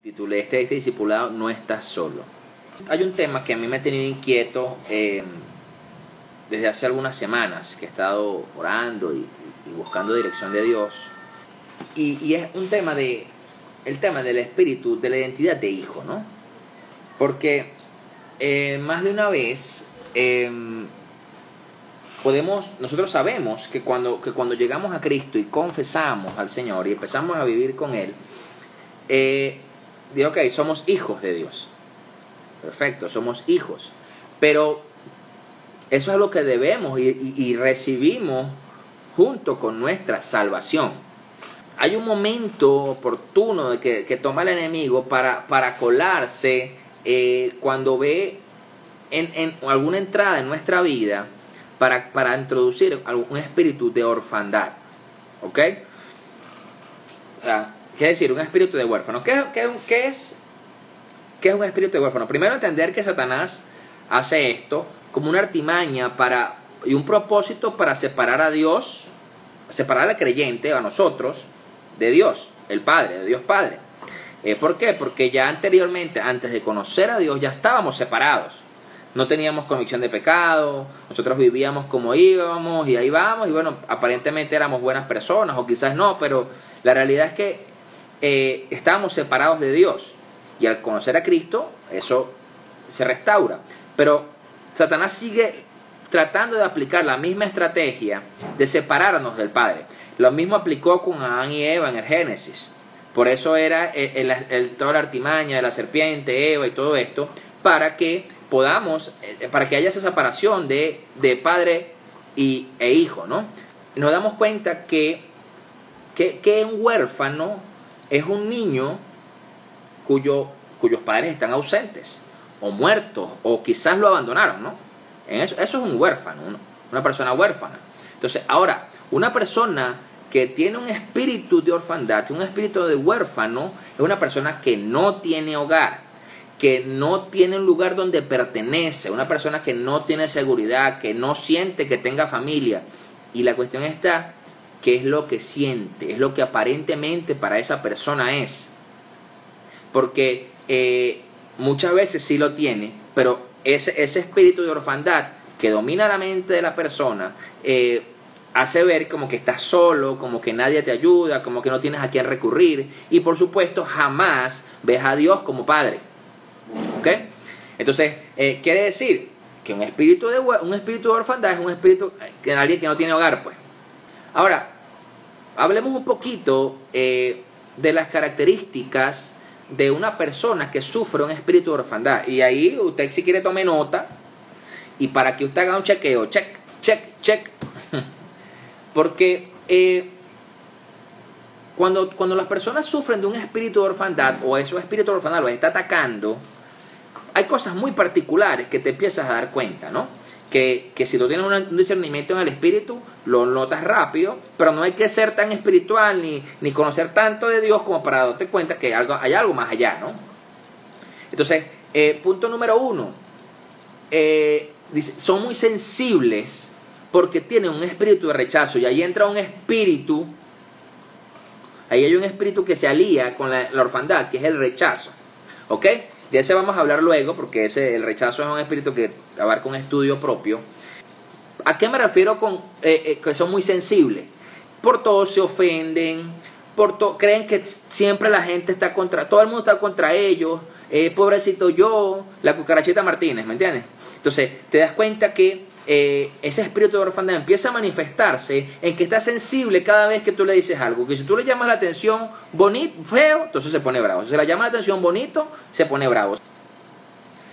Titulé este discipulado No estás solo. Hay un tema que a mí me ha tenido inquieto desde hace algunas semanas, que he estado orando y buscando dirección de Dios, y es un tema el tema del espíritu, de la identidad de hijo, ¿no? Porque más de una vez nosotros sabemos que cuando llegamos a Cristo y confesamos al Señor y empezamos a vivir con Él, digo, ok, somos hijos de Dios. Perfecto, somos hijos. Pero eso es lo que debemos y recibimos junto con nuestra salvación. Hay un momento oportuno de que toma el enemigo para colarse cuando ve en alguna entrada en nuestra vida para introducir un espíritu de orfandad. ¿Ok? O sea, quiere decir, un espíritu de huérfano. ¿Qué es un espíritu de huérfano? Primero, entender que Satanás hace esto como una artimaña y un propósito para separar a Dios, separar al creyente, a nosotros, de Dios, el Padre, de Dios Padre. ¿Por qué? Porque ya anteriormente, antes de conocer a Dios, ya estábamos separados. No teníamos convicción de pecado, nosotros vivíamos como íbamos y ahí vamos, y bueno, aparentemente éramos buenas personas, o quizás no, pero la realidad es que estábamos separados de Dios, y al conocer a Cristo, eso se restaura. Pero Satanás sigue tratando de aplicar la misma estrategia de separarnos del Padre. Lo mismo aplicó con Adán y Eva en el Génesis. Por eso era toda la artimaña de la serpiente, Eva y todo esto, para que haya esa separación de padre e hijo, ¿no? Y nos damos cuenta que un huérfano es un niño cuyos padres están ausentes, o muertos, o quizás lo abandonaron, ¿no? Eso es un huérfano, una persona huérfana. Entonces, ahora, una persona que tiene un espíritu de orfandad, un espíritu de huérfano, es una persona que no tiene hogar, que no tiene un lugar donde pertenece, una persona que no tiene seguridad, que no siente que tenga familia. Y la cuestión está, ¿qué es lo que siente? Es lo que aparentemente para esa persona es. Porque muchas veces sí lo tiene, pero ese espíritu de orfandad que domina la mente de la persona hace ver como que estás solo, como que nadie te ayuda, como que no tienes a quién recurrir, y por supuesto jamás ves a Dios como Padre. ¿Ok? Entonces, quiere decir que un espíritu de orfandad es un espíritu de alguien que no tiene hogar, pues. Ahora, hablemos un poquito de las características de una persona que sufre un espíritu de orfandad. Y ahí usted, si quiere, tome nota, y para que usted haga un chequeo, check. Porque cuando las personas sufren de un espíritu de orfandad, o ese espíritu de orfandad los está atacando, hay cosas muy particulares que te empiezas a dar cuenta, ¿no? Que si tú tienes un discernimiento en el espíritu, lo notas rápido, pero no hay que ser tan espiritual ni conocer tanto de Dios como para darte cuenta que hay algo más allá, ¿no? Entonces, punto número 1, dice, son muy sensibles porque tienen un espíritu de rechazo, y ahí entra un espíritu, ahí hay un espíritu que se alía con la orfandad, que es el rechazo, ¿ok? De ese vamos a hablar luego, porque el rechazo es un espíritu que abarca un estudio propio. ¿A qué me refiero con que son muy sensibles? Por todo se ofenden, creen que siempre la gente está todo el mundo está contra ellos, pobrecito yo, la cucarachita Martínez, ¿me entiendes? Entonces, te das cuenta que ese espíritu de orfandad empieza a manifestarse en que está sensible cada vez que tú le dices algo. Que si tú le llamas la atención bonito, feo, entonces se pone bravo. Si le llamas la atención bonito, se pone bravo.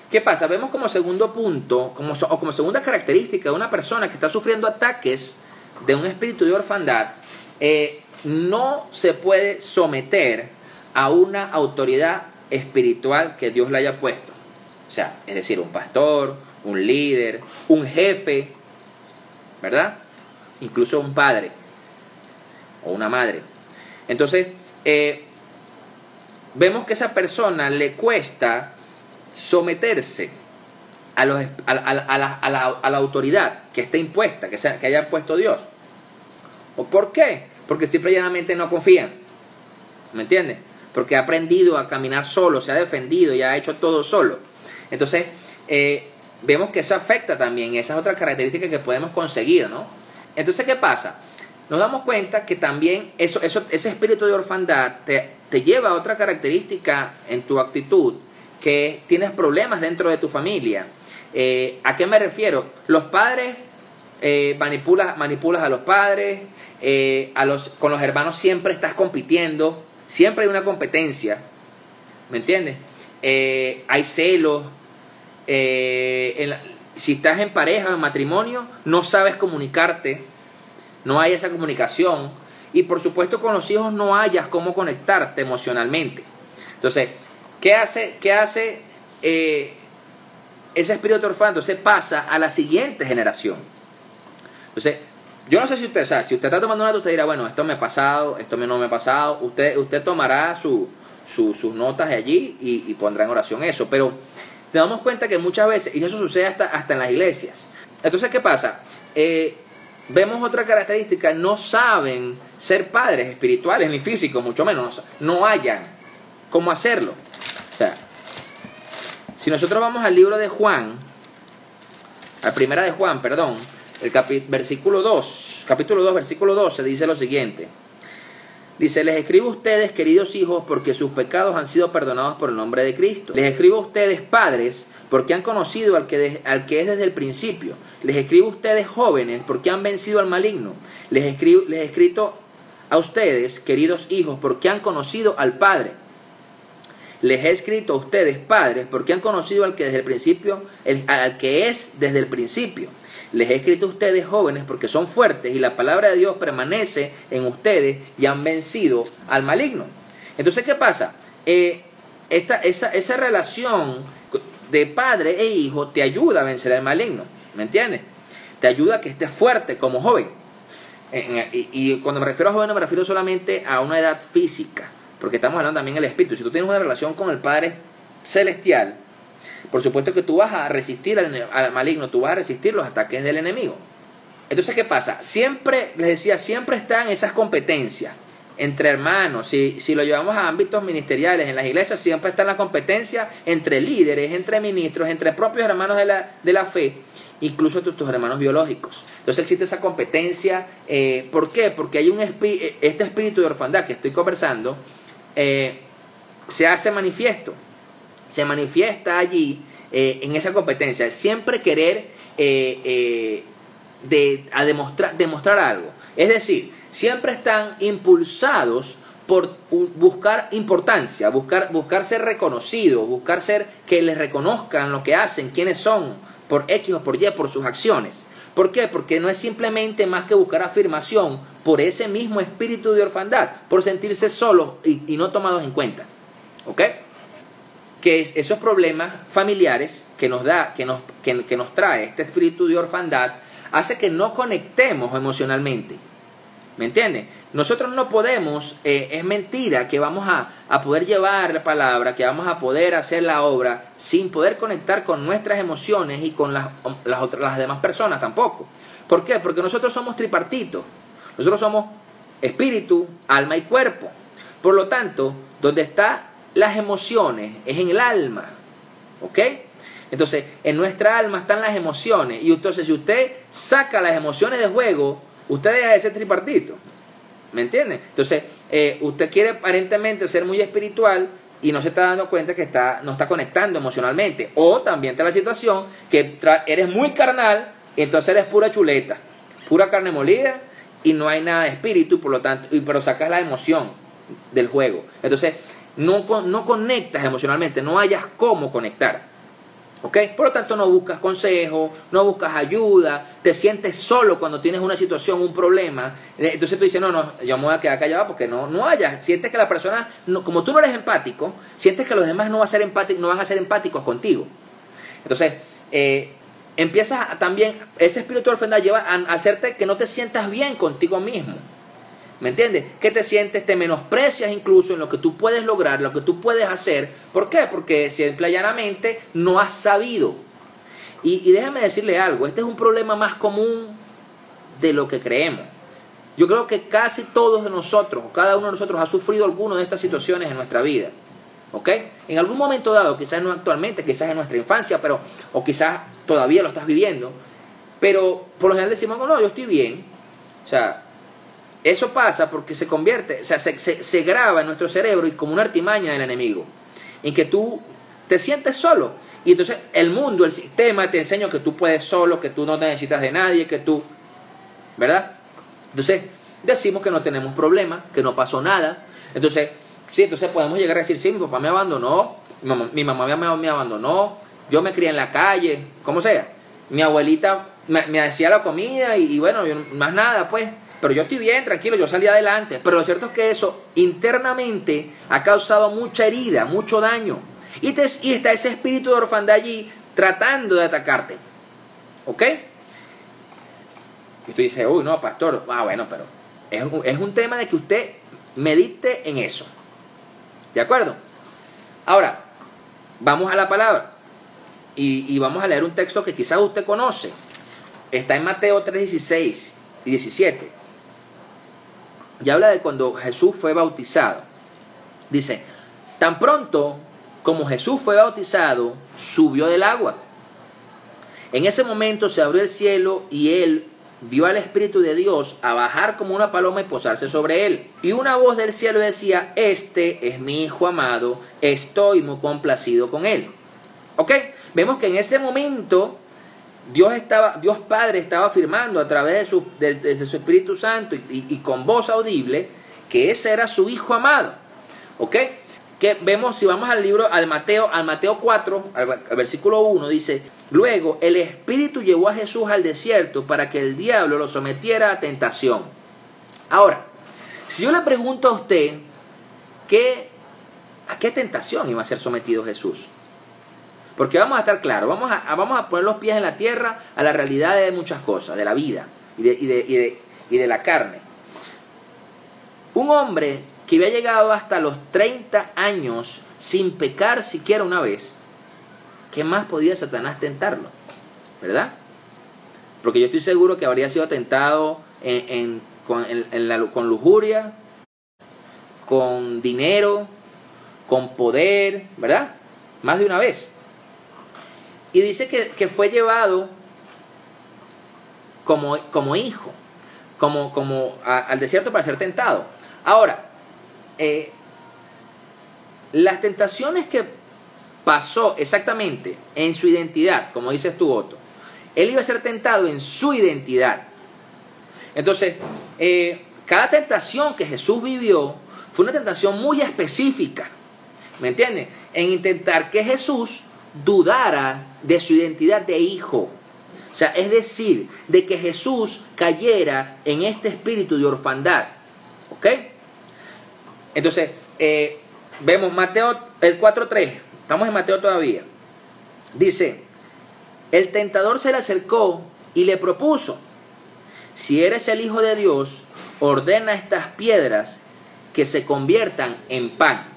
¿Qué pasa? Vemos como segundo punto, como segunda característica de una persona que está sufriendo ataques de un espíritu de orfandad, no se puede someter a una autoridad espiritual que Dios le haya puesto. O sea, es decir, un pastor, un líder, un jefe, ¿verdad? Incluso un padre o una madre. Entonces, vemos que a esa persona le cuesta someterse a la autoridad que está impuesta, que haya puesto Dios. ¿O por qué? Porque simple y llanamente no confían. ¿Me entiendes? porque ha aprendido a caminar solo, se ha defendido y ha hecho todo solo. Entonces, vemos que eso afecta también, esa es otra característica que podemos conseguir, ¿no? Entonces, ¿qué pasa? Nos damos cuenta que también ese espíritu de orfandad te lleva a otra característica en tu actitud, que tienes problemas dentro de tu familia. ¿A qué me refiero? Los padres, manipulas a los padres, con los hermanos siempre estás compitiendo, siempre hay una competencia, ¿me entiendes? Hay celos, si estás en pareja o en matrimonio, no sabes comunicarte, no hay esa comunicación, y por supuesto con los hijos no hayas cómo conectarte emocionalmente. Entonces, ¿qué hace ese espíritu orfano? Entonces pasa a la siguiente generación. Entonces, yo no sé si usted sabe, si usted está tomando nota, usted dirá, bueno, esto me ha pasado, esto no me ha pasado. Usted tomará sus notas de allí y pondrá en oración eso. Pero nos damos cuenta que muchas veces, y eso sucede hasta en las iglesias. Entonces, ¿qué pasa? Vemos otra característica: no saben ser padres espirituales ni físicos, mucho menos, no hallan cómo hacerlo. O sea, si nosotros vamos al libro de Juan, a primera de Juan, perdón, el capítulo 2, versículo 12, dice lo siguiente. Dice: les escribo a ustedes, queridos hijos, porque sus pecados han sido perdonados por el nombre de Cristo. Les escribo a ustedes, padres, porque han conocido al que es desde el principio. Les escribo a ustedes, jóvenes, porque han vencido al maligno. Les he escrito a ustedes, queridos hijos, porque han conocido al Padre. Les he escrito a ustedes, padres, porque han conocido al que desde el principio, al que es desde el principio. Les he escrito a ustedes, jóvenes, porque son fuertes y la palabra de Dios permanece en ustedes y han vencido al maligno. Entonces, ¿qué pasa? Esa relación de padre e hijo te ayuda a vencer al maligno, ¿me entiendes? Te ayuda a que estés fuerte como joven. Y cuando me refiero a joven no me refiero solamente a una edad física, porque estamos hablando también del espíritu. Si tú tienes una relación con el Padre Celestial, por supuesto que tú vas a resistir al maligno, tú vas a resistir los ataques del enemigo. Entonces, ¿qué pasa? Siempre, les decía, siempre están esas competencias entre hermanos. Si lo llevamos a ámbitos ministeriales en las iglesias, siempre está la competencia entre líderes, entre ministros, entre propios hermanos de la fe, incluso tus hermanos biológicos. Entonces existe esa competencia. ¿Por qué? Porque hay este espíritu de orfandad que estoy conversando, se hace manifiesto. Se manifiesta allí en esa competencia. Siempre querer demostrar algo. Es decir, siempre están impulsados por buscar importancia, buscar ser reconocidos, buscar ser que les reconozcan lo que hacen, quiénes son, por X o por Y, por sus acciones. ¿Por qué? Porque no es simplemente más que buscar afirmación por ese mismo espíritu de orfandad, por sentirse solos y no tomados en cuenta. ¿Ok? Que esos problemas familiares que nos trae este espíritu de orfandad hace que no conectemos emocionalmente. ¿Me entienden? Nosotros no podemos, es mentira que vamos a poder llevar la palabra, que vamos a poder hacer la obra sin poder conectar con nuestras emociones y con las demás personas tampoco. ¿Por qué? Porque nosotros somos tripartitos. Nosotros somos espíritu, alma y cuerpo. Por lo tanto, donde están las emociones es en el alma. ¿Ok? Entonces, en nuestra alma están las emociones. Y entonces, si usted saca las emociones de juego, usted deja de ser tripartito. ¿Me entiende? Entonces, usted quiere aparentemente ser muy espiritual y no se está dando cuenta que no está conectando emocionalmente. O también está la situación que eres muy carnal y entonces eres pura chuleta, pura carne molida y no hay nada de espíritu, por lo tanto, pero sacas la emoción del juego. Entonces, no conectas emocionalmente, no hayas cómo conectar. ¿Ok? Por lo tanto, no buscas consejo, no buscas ayuda, te sientes solo cuando tienes una situación, un problema. Entonces tú dices, no, yo me voy a quedar callado porque no hayas. Sientes que la persona, como tú no eres empático, sientes que los demás no van a ser empáticos contigo. Entonces, empiezas también, ese espíritu de orfandad lleva a hacerte que no te sientas bien contigo mismo. ¿Me entiendes? Que te sientes, te menosprecias incluso en lo que tú puedes lograr, lo que tú puedes hacer. ¿Por qué? Porque simple y llanamente no has sabido. Y déjame decirle algo, este es un problema más común de lo que creemos. Yo creo que casi todos de nosotros, o cada uno de nosotros ha sufrido alguna de estas situaciones en nuestra vida. ¿Ok? En algún momento dado, quizás no actualmente, quizás en nuestra infancia, o quizás todavía lo estás viviendo. Pero por lo general decimos, no, yo estoy bien. O sea, eso pasa porque se convierte, o sea, se graba en nuestro cerebro y como una artimaña del enemigo. En que tú te sientes solo. Y entonces el mundo, el sistema te enseña que tú puedes solo, que tú no necesitas de nadie, que tú... ¿Verdad? Entonces decimos que no tenemos problema, que no pasó nada. Entonces, sí, entonces podemos llegar a decir, sí, mi papá me abandonó, mi mamá me abandonó, yo me crié en la calle, como sea. Mi abuelita me hacía la comida y bueno, yo, más nada, pues. Pero yo estoy bien, tranquilo, yo salí adelante. Pero lo cierto es que eso internamente ha causado mucha herida, mucho daño. Y está ese espíritu de orfandad allí tratando de atacarte. ¿Ok? Y tú dices, uy, no, pastor. Bueno, pero es un tema de que usted medite en eso. ¿De acuerdo? Ahora, vamos a la palabra. Y vamos a leer un texto que quizás usted conoce. Está en Mateo 3:16 y 17. Y habla de cuando Jesús fue bautizado. Dice, tan pronto como Jesús fue bautizado, subió del agua. En ese momento se abrió el cielo y él vio al Espíritu de Dios a bajar como una paloma y posarse sobre él. Y una voz del cielo decía, este es mi Hijo amado, estoy muy complacido con él. ¿Ok? Vemos que en ese momento Dios Padre estaba afirmando a través de su Espíritu Santo y con voz audible que ese era su Hijo amado. ¿Ok? Que vemos, si vamos al Mateo 4, al versículo 1, dice, luego el Espíritu llevó a Jesús al desierto para que el diablo lo sometiera a tentación. Ahora, si yo le pregunto a usted, ¿a qué tentación iba a ser sometido Jesús? Porque vamos a estar claros, vamos a poner los pies en la tierra a la realidad de muchas cosas, de la vida y de la carne. Un hombre que había llegado hasta los 30 años sin pecar siquiera una vez, ¿qué más podía Satanás tentarlo? ¿Verdad? Porque yo estoy seguro que habría sido tentado con lujuria, con dinero, con poder, ¿verdad? Más de una vez. Y dice que fue llevado como hijo, al desierto para ser tentado. Ahora, las tentaciones que pasó exactamente en su identidad, como dices tú, Otto, él iba a ser tentado en su identidad. Entonces, cada tentación que Jesús vivió fue una tentación muy específica, ¿me entiendes? En intentar que Jesús dudara de su identidad de hijo. O sea, es decir, de que Jesús cayera en este espíritu de orfandad. ¿Ok? Entonces, vemos Mateo el 4:3. Estamos en Mateo todavía. Dice, el tentador se le acercó y le propuso, si eres el Hijo de Dios, ordena estas piedras que se conviertan en pan.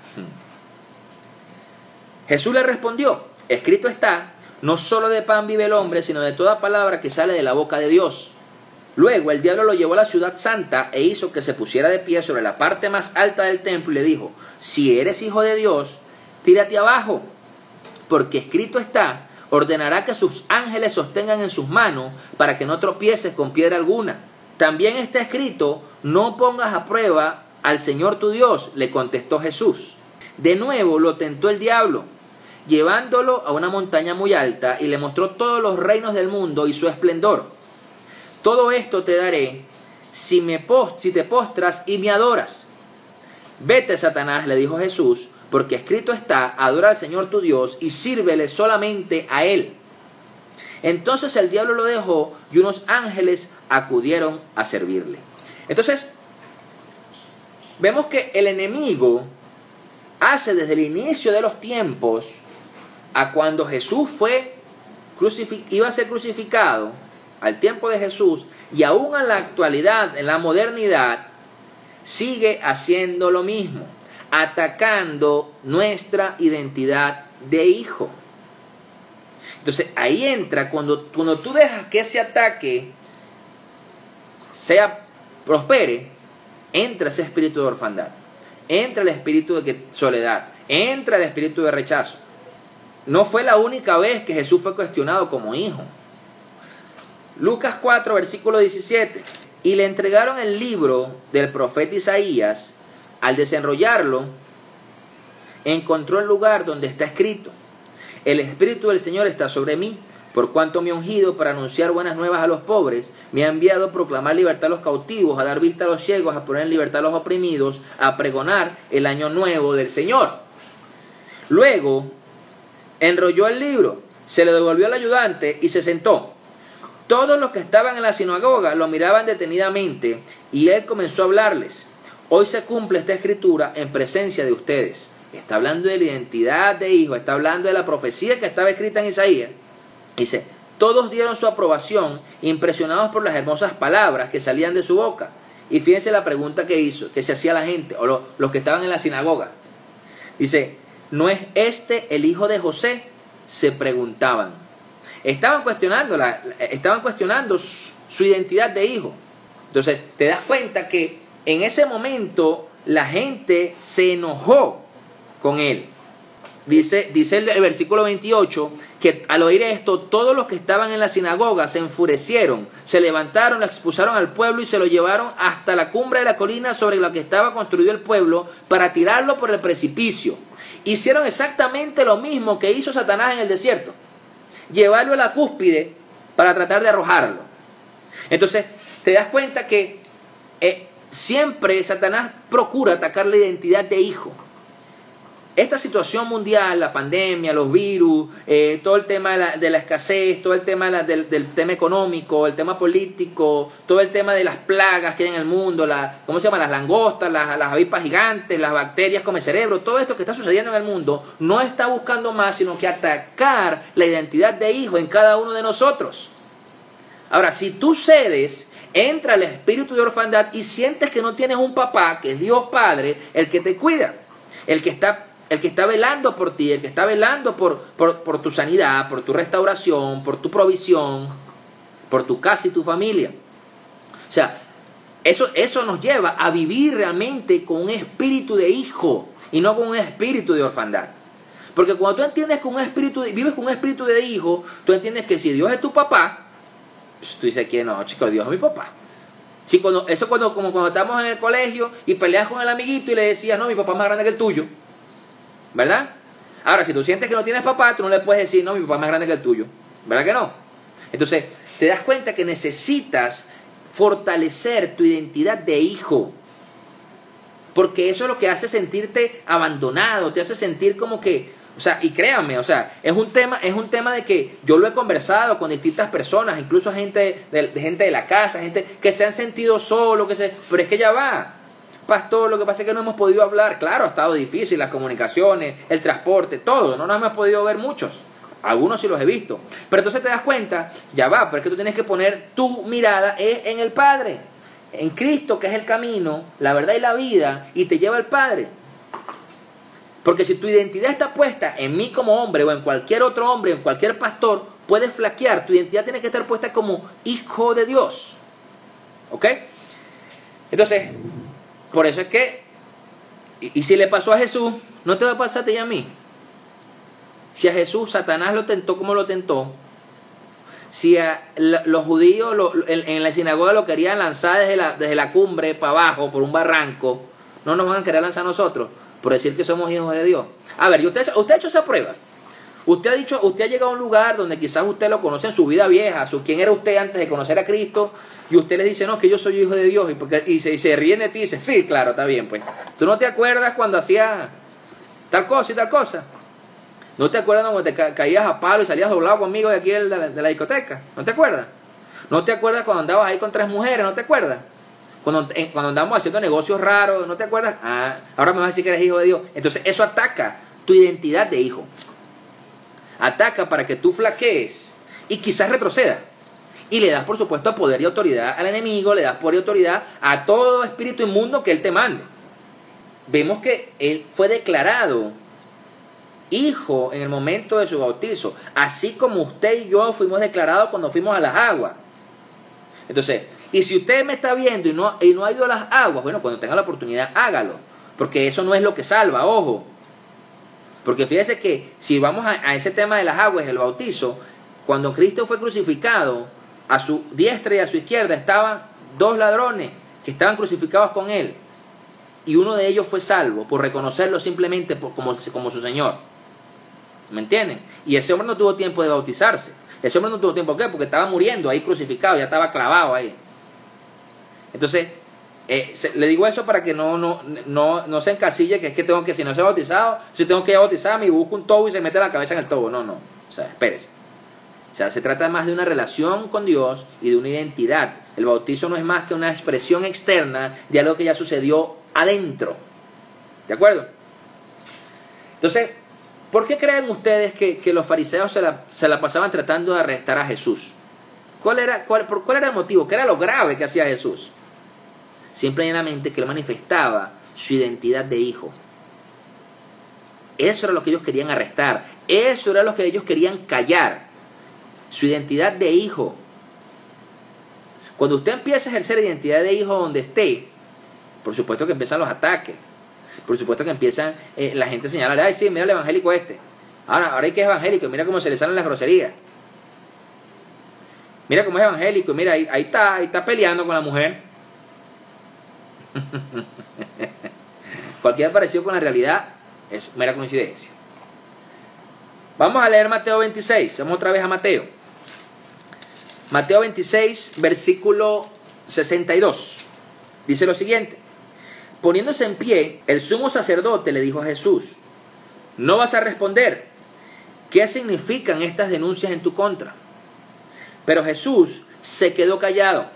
Jesús le respondió, escrito está, no solo de pan vive el hombre, sino de toda palabra que sale de la boca de Dios. Luego el diablo lo llevó a la ciudad santa e hizo que se pusiera de pie sobre la parte más alta del templo y le dijo, si eres hijo de Dios, tírate abajo, porque escrito está, ordenará que sus ángeles sostengan en sus manos para que no tropieces con piedra alguna. También está escrito, no pongas a prueba al Señor tu Dios, le contestó Jesús. De nuevo lo tentó el diablo, llevándolo a una montaña muy alta y le mostró todos los reinos del mundo y su esplendor. Todo esto te daré si te postras y me adoras. Vete, Satanás, le dijo Jesús, porque escrito está, adora al Señor tu Dios y sírvele solamente a Él. Entonces el diablo lo dejó y unos ángeles acudieron a servirle. Entonces, vemos que el enemigo hace desde el inicio de los tiempos a cuando Jesús iba a ser crucificado, al tiempo de Jesús, y aún en la actualidad, en la modernidad, sigue haciendo lo mismo, atacando nuestra identidad de hijo. Entonces ahí entra cuando tú dejas que ese ataque sea prospere, entra ese espíritu de orfandad, entra el espíritu de soledad, entra el espíritu de rechazo. No fue la única vez que Jesús fue cuestionado como hijo. Lucas 4, versículo 17. Y le entregaron el libro del profeta Isaías. Al desenrollarlo, encontró el lugar donde está escrito: el Espíritu del Señor está sobre mí, por cuanto me ha ungido para anunciar buenas nuevas a los pobres, me ha enviado a proclamar libertad a los cautivos, a dar vista a los ciegos, a poner en libertad a los oprimidos, a pregonar el año nuevo del Señor. Luego enrolló el libro, se lo devolvió al ayudante y se sentó. Todos los que estaban en la sinagoga lo miraban detenidamente y él comenzó a hablarles: hoy se cumple esta escritura en presencia de ustedes. Está hablando de la identidad de hijo, está hablando de la profecía que estaba escrita en Isaías. Dice: todos dieron su aprobación, impresionados por las hermosas palabras que salían de su boca. Y fíjense la pregunta que se hacía la gente, o los que estaban en la sinagoga. Dice: ¿no es este el hijo de José? Se preguntaban. Estaban cuestionando su identidad de hijo. Entonces, te das cuenta que en ese momento la gente se enojó con él. Dice el versículo 28 que al oír esto, todos los que estaban en la sinagoga se enfurecieron, se levantaron, lo expulsaron al pueblo y se lo llevaron hasta la cumbre de la colina sobre la que estaba construido el pueblo para tirarlo por el precipicio. Hicieron exactamente lo mismo que hizo Satanás en el desierto: llevarlo a la cúspide para tratar de arrojarlo. Entonces, te das cuenta que siempre Satanás procura atacar la identidad de hijo. Esta situación mundial, la pandemia, los virus, todo el tema de la escasez, todo el tema del tema económico, el tema político, todo el tema de las plagas que hay en el mundo, las langostas, las avispas gigantes, las bacterias come cerebro, todo esto que está sucediendo en el mundo no está buscando más sino que atacar la identidad de hijo en cada uno de nosotros. Ahora, si tú cedes, entra el espíritu de orfandad y sientes que no tienes un papá, que es Dios Padre, el que te cuida, el que está velando por ti, el que está velando por tu sanidad, por tu restauración, por tu provisión, por tu casa y tu familia. O sea, eso nos lleva a vivir realmente con un espíritu de hijo y no con un espíritu de orfandad. Porque cuando tú entiendes vives con un espíritu de hijo, tú entiendes que si Dios es tu papá, pues tú dices que no, chico, Dios es mi papá. Sí, como cuando estamos en el colegio y peleas con el amiguito y le decías: no, mi papá es más grande que el tuyo, ¿verdad? Ahora, si tú sientes que no tienes papá, tú no le puedes decir: no, mi papá es más grande que el tuyo, ¿verdad que no? Entonces, te das cuenta que necesitas fortalecer tu identidad de hijo, porque eso es lo que hace sentirte abandonado, te hace sentir como que, o sea, y créanme, o sea, es un tema de que yo lo he conversado con distintas personas, incluso gente de la casa, gente que se han sentido solos, pero es que ya va, pastor, lo que pasa es que no hemos podido hablar. Claro, ha estado difícil, las comunicaciones, el transporte, todo, no nos hemos podido ver muchos, algunos sí los he visto, pero entonces te das cuenta, ya va, pero es que tú tienes que poner tu mirada en el Padre, en Cristo, que es el camino, la verdad y la vida, y te lleva al Padre. Porque si tu identidad está puesta en mí como hombre o en cualquier otro hombre, en cualquier pastor, puedes flaquear. Tu identidad tiene que estar puesta como hijo de Dios. ¿Ok? Entonces, por eso es que, y si le pasó a Jesús, no te va a pasar a ti y a mí. Si a Jesús Satanás lo tentó como lo tentó, si a los judíos en la sinagoga lo querían lanzar desde la cumbre para abajo, por un barranco, no nos van a querer lanzar a nosotros por decir que somos hijos de Dios. A ver, usted ha hecho esa prueba. Usted ha llegado a un lugar donde quizás usted lo conoce en su vida vieja, quién era usted antes de conocer a Cristo, y usted les dice: no, que yo soy hijo de Dios, y se ríen de ti y dice: sí, claro, está bien, pues. ¿Tú no te acuerdas cuando hacía tal cosa y tal cosa? ¿No te acuerdas cuando te caías a palo y salías doblado conmigo de aquí de la discoteca? ¿No te acuerdas? ¿No te acuerdas cuando andabas ahí con 3 mujeres? ¿No te acuerdas? Cuando andamos haciendo negocios raros, ¿no te acuerdas? Ah, ahora me vas a decir que eres hijo de Dios. Entonces eso ataca tu identidad de hijo. Ataca para que tú flaquees y quizás retrocedas. Y le das, por supuesto, poder y autoridad al enemigo, le das poder y autoridad a todo espíritu inmundo que él te mande. Vemos que él fue declarado hijo en el momento de su bautizo, así como usted y yo fuimos declarados cuando fuimos a las aguas. Entonces, y si usted me está viendo y no ha ido a las aguas, bueno, cuando tenga la oportunidad, hágalo. Porque eso no es lo que salva, ojo. Porque fíjese que si vamos a ese tema de las aguas, el bautizo, cuando Cristo fue crucificado, a su diestra y a su izquierda estaban dos ladrones que estaban crucificados con él. Y uno de ellos fue salvo por reconocerlo simplemente como su Señor. ¿Me entienden? Y ese hombre no tuvo tiempo de bautizarse. Ese hombre no tuvo tiempo, ¿por qué? Porque estaba muriendo ahí crucificado, ya estaba clavado ahí. Entonces, le digo eso para que no se encasille, que es que tengo que, si no se ha bautizado, si tengo que bautizarme y busco un tobo y se mete la cabeza en el tobo. No. O sea, espérese. O sea, se trata más de una relación con Dios y de una identidad. El bautizo no es más que una expresión externa de algo que ya sucedió adentro. ¿De acuerdo? Entonces, ¿por qué creen ustedes que los fariseos se la pasaban tratando de arrestar a Jesús? ¿Cuál era el motivo? ¿Qué era lo grave que hacía Jesús? Simple y llanamente que él manifestaba su identidad de hijo. Eso era lo que ellos querían arrestar. Eso era lo que ellos querían callar. Su identidad de hijo. Cuando usted empieza a ejercer identidad de hijo donde esté, por supuesto que empiezan los ataques. Por supuesto que empiezan la gente a señalarle, ay sí, mira el evangélico este. Ahora hay que es evangélico, mira cómo se le salen las groserías. Mira cómo es evangélico, mira, ahí está peleando con la mujer. Cualquier parecido con la realidad es mera coincidencia. Vamos a leer Mateo 26, vamos otra vez a Mateo. Mateo 26, versículo 62. Dice lo siguiente. Poniéndose en pie, el sumo sacerdote le dijo a Jesús, ¿no vas a responder? ¿Qué significan estas denuncias en tu contra? Pero Jesús se quedó callado.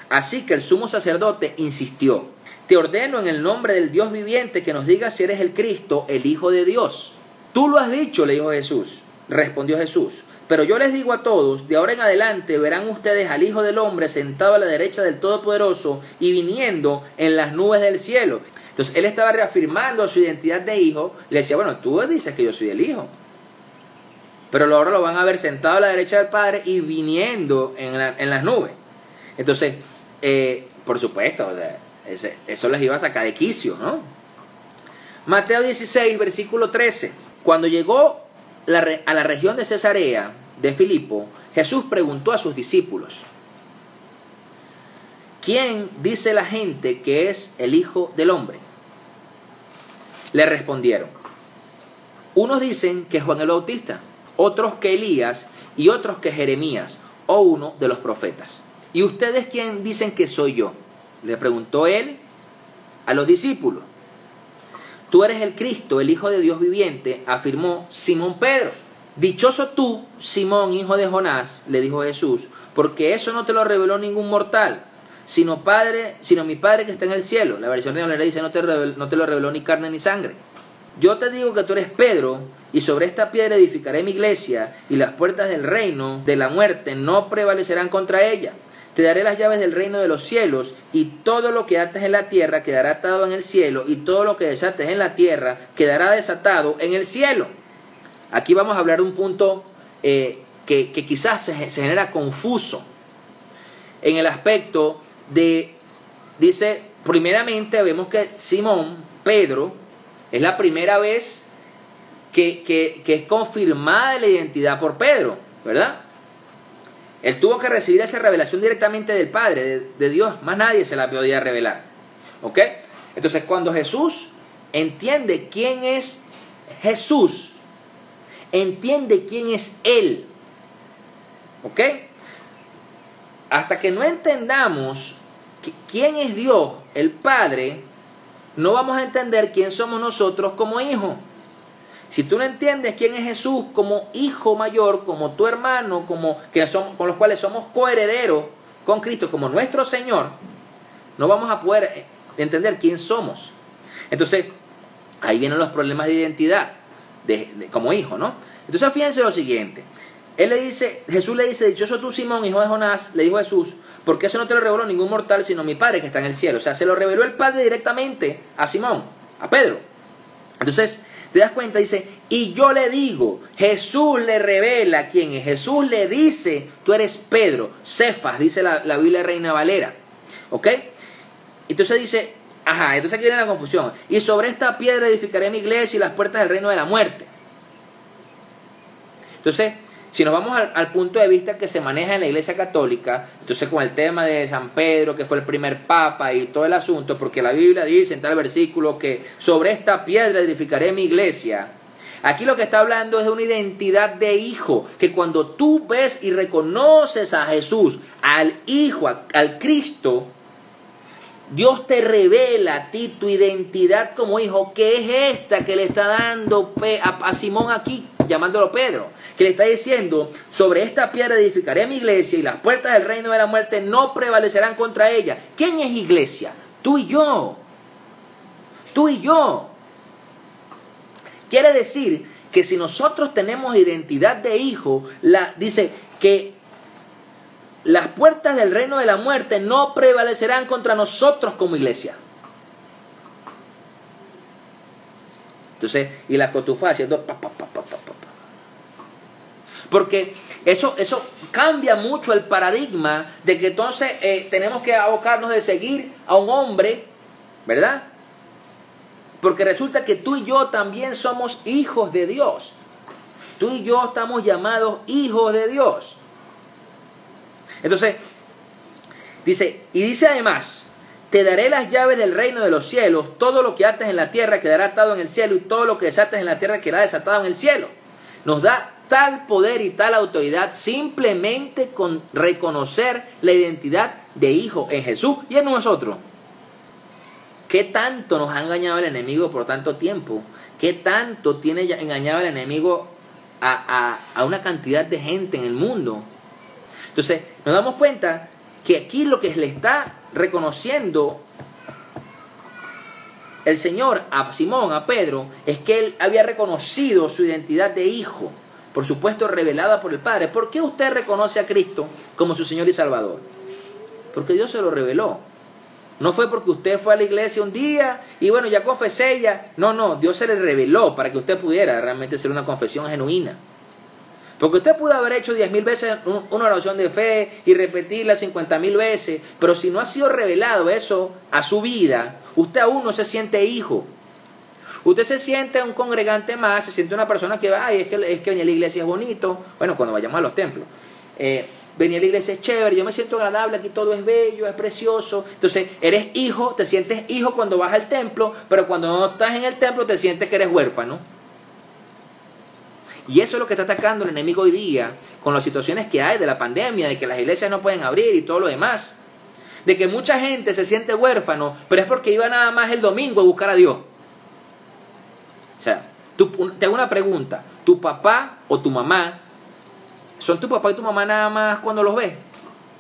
Así que el sumo sacerdote insistió, te ordeno en el nombre del Dios viviente que nos digas si eres el Cristo, el Hijo de Dios. Tú lo has dicho, le dijo Jesús. Respondió Jesús, pero yo les digo a todos, de ahora en adelante verán ustedes al Hijo del Hombre sentado a la derecha del Todopoderoso y viniendo en las nubes del cielo. Entonces él estaba reafirmando su identidad de hijo. Le decía, bueno, tú dices que yo soy el Hijo, pero ahora lo van a ver sentado a la derecha del Padre y viniendo en las nubes. Entonces, por supuesto, o sea, eso les iba a sacar de quicio, ¿no? Mateo 16, versículo 13. Cuando llegó a la región de Cesarea de Filipo, Jesús preguntó a sus discípulos, ¿quién dice la gente que es el Hijo del Hombre? Le respondieron, unos dicen que es Juan el Bautista, otros que Elías y otros que Jeremías o uno de los profetas. ¿Y ustedes quién dicen que soy yo? Le preguntó él a los discípulos. Tú eres el Cristo, el Hijo de Dios viviente, afirmó Simón Pedro. Dichoso tú, Simón, hijo de Jonás, le dijo Jesús, porque eso no te lo reveló ningún mortal, sino mi Padre que está en el cielo. La versión de Valera dice, no te lo reveló ni carne ni sangre. Yo te digo que tú eres Pedro, y sobre esta piedra edificaré mi iglesia, y las puertas del reino de la muerte no prevalecerán contra ella. Te daré las llaves del reino de los cielos, y todo lo que ates en la tierra quedará atado en el cielo, y todo lo que desates en la tierra quedará desatado en el cielo. Aquí vamos a hablar de un punto que quizás se genera confuso, en el aspecto de, dice, primeramente vemos que Simón, Pedro, es la primera vez que es confirmada la identidad por Pedro, ¿verdad? Él tuvo que recibir esa revelación directamente del Padre, de Dios, más nadie se la podía revelar. ¿Ok? Entonces cuando Jesús entiende quién es Jesús, entiende quién es Él. ¿Ok? Hasta que no entendamos quién es Dios, el Padre, no vamos a entender quién somos nosotros como hijos. Si tú no entiendes quién es Jesús como hijo mayor, como tu hermano, con los cuales somos coherederos con Cristo, como nuestro Señor, no vamos a poder entender quién somos. Entonces, ahí vienen los problemas de identidad como hijo, ¿no? Entonces, fíjense lo siguiente. Jesús le dice, dichoso tú, Simón, hijo de Jonás, le dijo Jesús, porque eso no te lo reveló ningún mortal, sino mi Padre que está en el cielo. O sea, se lo reveló el Padre directamente a Simón, a Pedro. Entonces, te das cuenta, dice, Y yo le digo, Jesús le revela quién es. Jesús le dice, tú eres Pedro, Cefas, dice la Biblia Reina Valera. ¿Ok? Entonces dice, entonces aquí viene la confusión. Y sobre esta piedra edificaré mi iglesia y las puertas del reino de la muerte. Entonces, si nos vamos al punto de vista que se maneja en la Iglesia Católica, entonces con el tema de San Pedro, que fue el primer papa y todo el asunto, porque la Biblia dice en tal versículo que sobre esta piedra edificaré mi iglesia. Aquí lo que está hablando es de una identidad de hijo, que cuando tú ves y reconoces a Jesús, al Hijo, al Cristo, Dios te revela a ti tu identidad como hijo, que es esta que le está dando a Simón aquí, llamándolo Pedro, que le está diciendo, sobre esta piedra edificaré mi iglesia y las puertas del reino de la muerte no prevalecerán contra ella. ¿Quién es iglesia? Tú y yo. Tú y yo. Quiere decir que si nosotros tenemos identidad de hijo, dice que las puertas del reino de la muerte no prevalecerán contra nosotros como iglesia. Entonces, y la cotufa haciendo porque eso cambia mucho el paradigma de que entonces tenemos que abocarnos de seguir a un hombre, ¿verdad? Porque resulta que tú y yo también somos hijos de Dios. Tú y yo estamos llamados hijos de Dios. Entonces, dice además, te daré las llaves del reino de los cielos, todo lo que ates en la tierra quedará atado en el cielo y todo lo que desates en la tierra quedará desatado en el cielo. Nos da tal poder y tal autoridad simplemente con reconocer la identidad de hijo en Jesús y en nosotros. ¿Qué tanto nos ha engañado el enemigo por tanto tiempo? ¿Qué tanto tiene engañado el enemigo a una cantidad de gente en el mundo? Entonces, nos damos cuenta que aquí lo que le está reconociendo el Señor a Simón, a Pedro, es que él había reconocido su identidad de hijo, por supuesto revelada por el Padre. ¿Por qué usted reconoce a Cristo como su Señor y Salvador? Porque Dios se lo reveló. No fue porque usted fue a la iglesia un día y bueno, ya confesé ya. No, Dios se le reveló para que usted pudiera realmente hacer una confesión genuina. Porque usted pudo haber hecho 10,000 veces una oración de fe y repetirla 50,000 veces, pero si no ha sido revelado eso a su vida, usted aún no se siente hijo. Usted se siente un congregante más, se siente una persona que va, es que venir a la iglesia es bonito. Bueno, cuando vayamos a los templos. Venir a la iglesia es chévere, yo me siento agradable, aquí todo es bello, es precioso. Entonces, eres hijo, te sientes hijo cuando vas al templo, pero cuando no estás en el templo te sientes que eres huérfano. Y eso es lo que está atacando el enemigo hoy día con las situaciones que hay de la pandemia, de que las iglesias no pueden abrir y todo lo demás. De que mucha gente se siente huérfano, pero es porque iba nada más el domingo a buscar a Dios. O sea, te hago una pregunta. ¿Tu papá o tu mamá son tu papá y tu mamá nada más cuando los ves?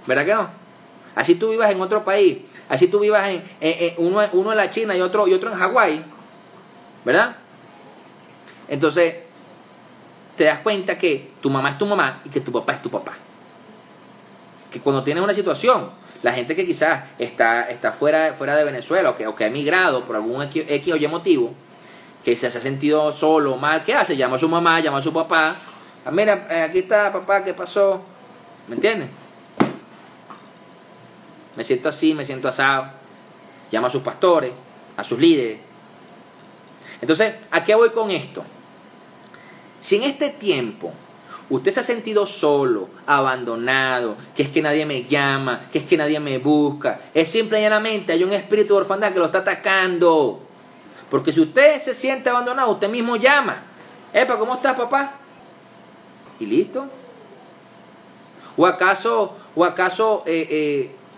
¿Verdad que no? Así tú vivas en otro país, así tú vivas uno en la China y otro en Hawái, ¿verdad? Entonces, te das cuenta que tu mamá es tu mamá y que tu papá es tu papá. Que cuando tienes una situación, la gente que quizás está fuera de Venezuela o que ha emigrado por algún X o Y motivo, que se ha sentido solo o mal, ¿qué hace? Llama a su mamá, llama a su papá. Mira, aquí está papá, ¿qué pasó? ¿Me entiendes? Me siento así, me siento asado. Llama a sus pastores, a sus líderes. Entonces, ¿a qué voy con esto? Si en este tiempo usted se ha sentido solo, abandonado, que es que nadie me llama, que es que nadie me busca, es simple y llanamente hay un espíritu de orfandad que lo está atacando. Porque si usted se siente abandonado, usted mismo llama. Epa, ¿cómo estás, papá? ¿Y listo? ¿O acaso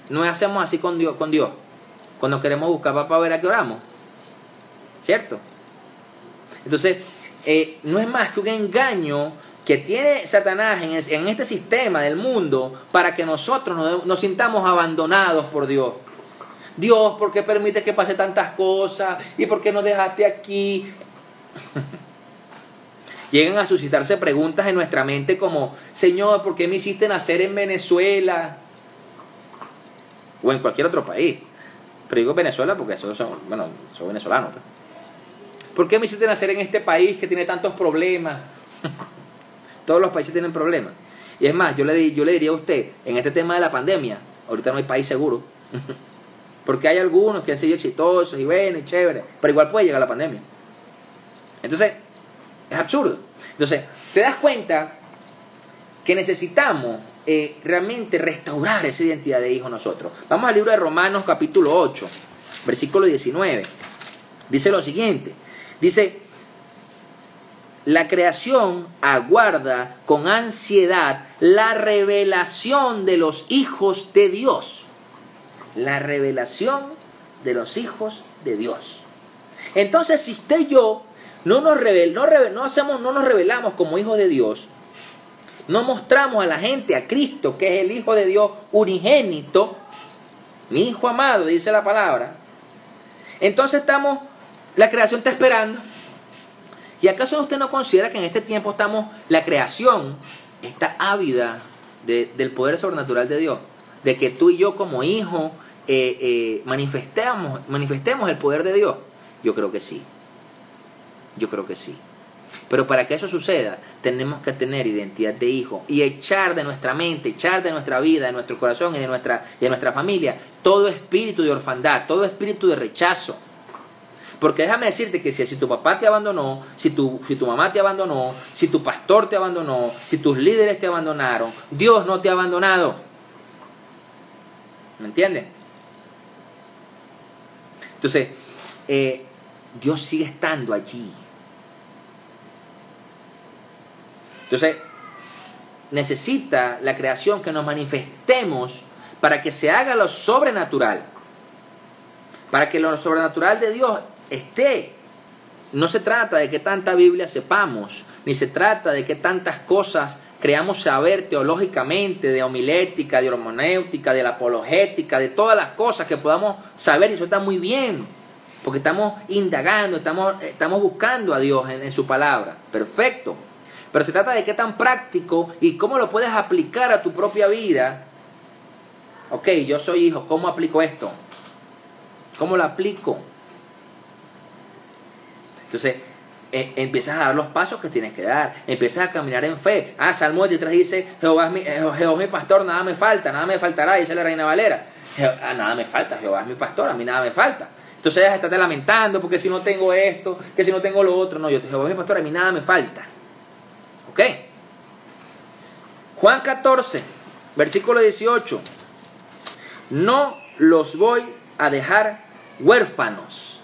no hacemos así con Dios? Cuando queremos buscar papá, a ver a qué oramos. ¿Cierto? Entonces, no es más que un engaño que tiene Satanás en este sistema del mundo para que nosotros nos sintamos abandonados por Dios. Dios, ¿por qué permites que pase tantas cosas? ¿Y por qué nos dejaste aquí? Llegan a suscitarse preguntas en nuestra mente como, Señor, ¿por qué me hiciste nacer en Venezuela? O en cualquier otro país. Pero digo Venezuela porque soy venezolano. Pues. ¿Por qué me hiciste nacer en este país que tiene tantos problemas? Todos los países tienen problemas. Y es más, yo le diría a usted, en este tema de la pandemia, ahorita no hay país seguro. Porque hay algunos que han sido exitosos y bueno y chévere, pero igual puede llegar la pandemia. Entonces, es absurdo. Entonces, te das cuenta que necesitamos realmente restaurar esa identidad de hijo nosotros. Vamos al libro de Romanos capítulo 8, versículo 19. Dice lo siguiente. Dice, la creación aguarda con ansiedad la revelación de los hijos de Dios. La revelación de los hijos de Dios. Entonces, si usted y yo no nos revelamos como hijos de Dios, no mostramos a la gente a Cristo, que es el Hijo de Dios unigénito, mi Hijo amado, dice la palabra, entonces la creación está esperando. ¿Y acaso usted no considera que en este tiempo la creación está ávida del poder sobrenatural de Dios? De que tú y yo como hijos manifestemos el poder de Dios. Yo creo que sí. Yo creo que sí. Pero para que eso suceda, tenemos que tener identidad de hijo y echar de nuestra mente, echar de nuestra vida, de nuestro corazón y de nuestra familia todo espíritu de orfandad, todo espíritu de rechazo. Porque déjame decirte que si tu papá te abandonó, si tu mamá te abandonó, si tu pastor te abandonó, si tus líderes te abandonaron, Dios no te ha abandonado. ¿Me entiendes? Entonces, Dios sigue estando allí. Entonces, necesita la creación que nos manifestemos para que se haga lo sobrenatural. Para que lo sobrenatural de Dios esté. No se trata de que tanta Biblia sepamos, ni se trata de que tantas cosas creamos saber teológicamente, de homilética, de hermenéutica, de la apologética, de todas las cosas que podamos saber, y eso está muy bien, porque estamos indagando, estamos buscando a Dios en su palabra. Perfecto. Pero se trata de qué tan práctico y cómo lo puedes aplicar a tu propia vida. Ok, yo soy hijo, ¿cómo aplico esto? ¿Cómo lo aplico? Entonces, empiezas a dar los pasos que tienes que dar. Empiezas a caminar en fe. Salmo 23 dice, Jehová es mi pastor, nada me falta, nada me faltará, dice la Reina Valera. Nada me falta, Jehová es mi pastor, a mí nada me falta. Entonces deja de estarte lamentando porque si no tengo esto, que si no tengo lo otro. No, Jehová es mi pastor, a mí nada me falta. ¿Ok? Juan 14, versículo 18. No los voy a dejar huérfanos,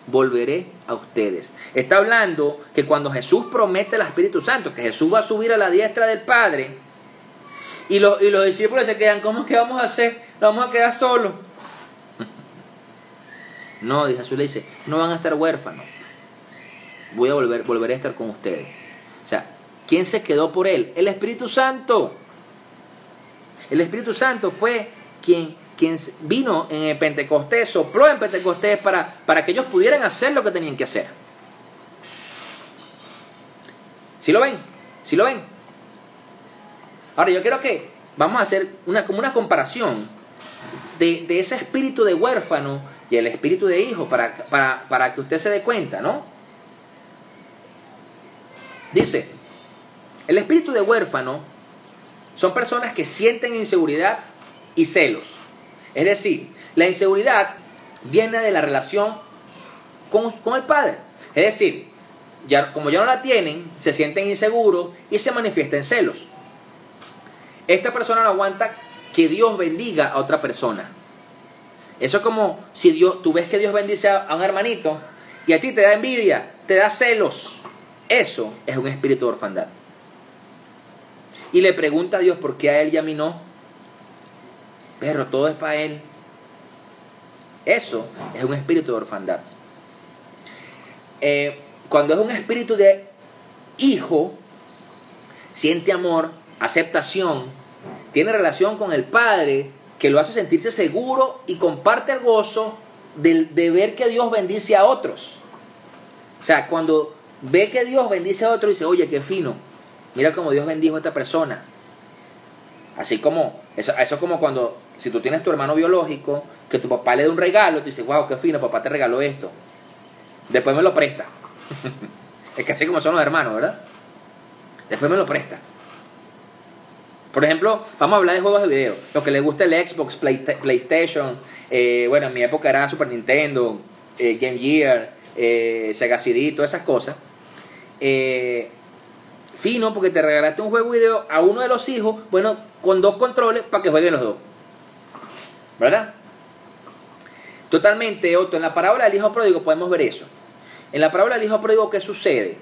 volveré a ustedes. Está hablando que cuando Jesús promete el Espíritu Santo, que Jesús va a subir a la diestra del Padre, y los discípulos se quedan, ¿cómo es que vamos a hacer? ¿Nos vamos a quedar solos? No, Jesús le dice, no van a estar huérfanos, volveré a estar con ustedes. O sea, ¿quién se quedó por él? El Espíritu Santo. El Espíritu Santo fue quien vino en el Pentecostés, sopló en Pentecostés para que ellos pudieran hacer lo que tenían que hacer. ¿Sí lo ven? ¿Sí lo ven? Ahora yo quiero que vamos a hacer como una comparación de ese espíritu de huérfano y el espíritu de hijo para que usted se dé cuenta, ¿no? Dice, el espíritu de huérfano son personas que sienten inseguridad y celos. Es decir, la inseguridad viene de la relación con el padre. Es decir, como ya no la tienen, se sienten inseguros y se manifiestan celos. Esta persona no aguanta que Dios bendiga a otra persona. Eso es como si tú ves que Dios bendice a un hermanito y a ti te da envidia, te da celos. Eso es un espíritu de orfandad. Y le pregunta a Dios, ¿por qué a él y a mí no? Pero todo es para él. Eso es un espíritu de orfandad. Cuando es un espíritu de hijo, siente amor, aceptación, tiene relación con el Padre, que lo hace sentirse seguro y comparte el gozo de ver que Dios bendice a otros. O sea, cuando ve que Dios bendice a otros, dice, oye, qué fino, mira cómo Dios bendijo a esta persona. Así como, eso es como cuando, si tú tienes tu hermano biológico, que tu papá le da un regalo, tú dices, wow, qué fino, papá te regaló esto. Después me lo presta. Es que así como son los hermanos, ¿verdad? Después me lo presta. Por ejemplo, vamos a hablar de juegos de video. Lo que le gusta el Xbox, PlayStation. Bueno, en mi época era Super Nintendo, Game Gear, Sega CD, todas esas cosas. Fino, porque te regalaste un juego de video a uno de los hijos, bueno, con 2 controles para que jueguen los 2. ¿Verdad? Totalmente, Otto. En la parábola del hijo pródigo podemos ver eso. En la parábola del hijo pródigo, ¿qué sucede?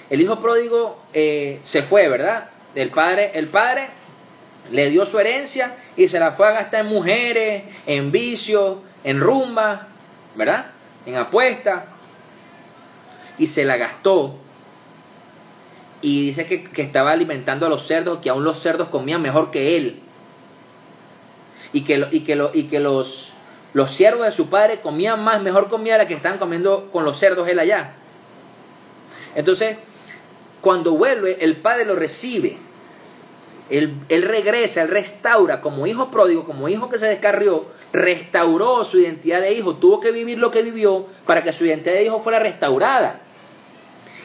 El hijo pródigo se fue, ¿verdad? El padre le dio su herencia y se la fue a gastar en mujeres, en vicios, en rumba, ¿verdad? En apuestas. Y se la gastó. Y dice que estaba alimentando a los cerdos, que aún los cerdos comían mejor que él. Y que los siervos de su padre comían mejor comida la que estaban comiendo con los cerdos él allá. Entonces, cuando vuelve, el padre lo recibe. Él regresa, él restaura como hijo pródigo, como hijo que se descarrió, restauró su identidad de hijo, tuvo que vivir lo que vivió para que su identidad de hijo fuera restaurada.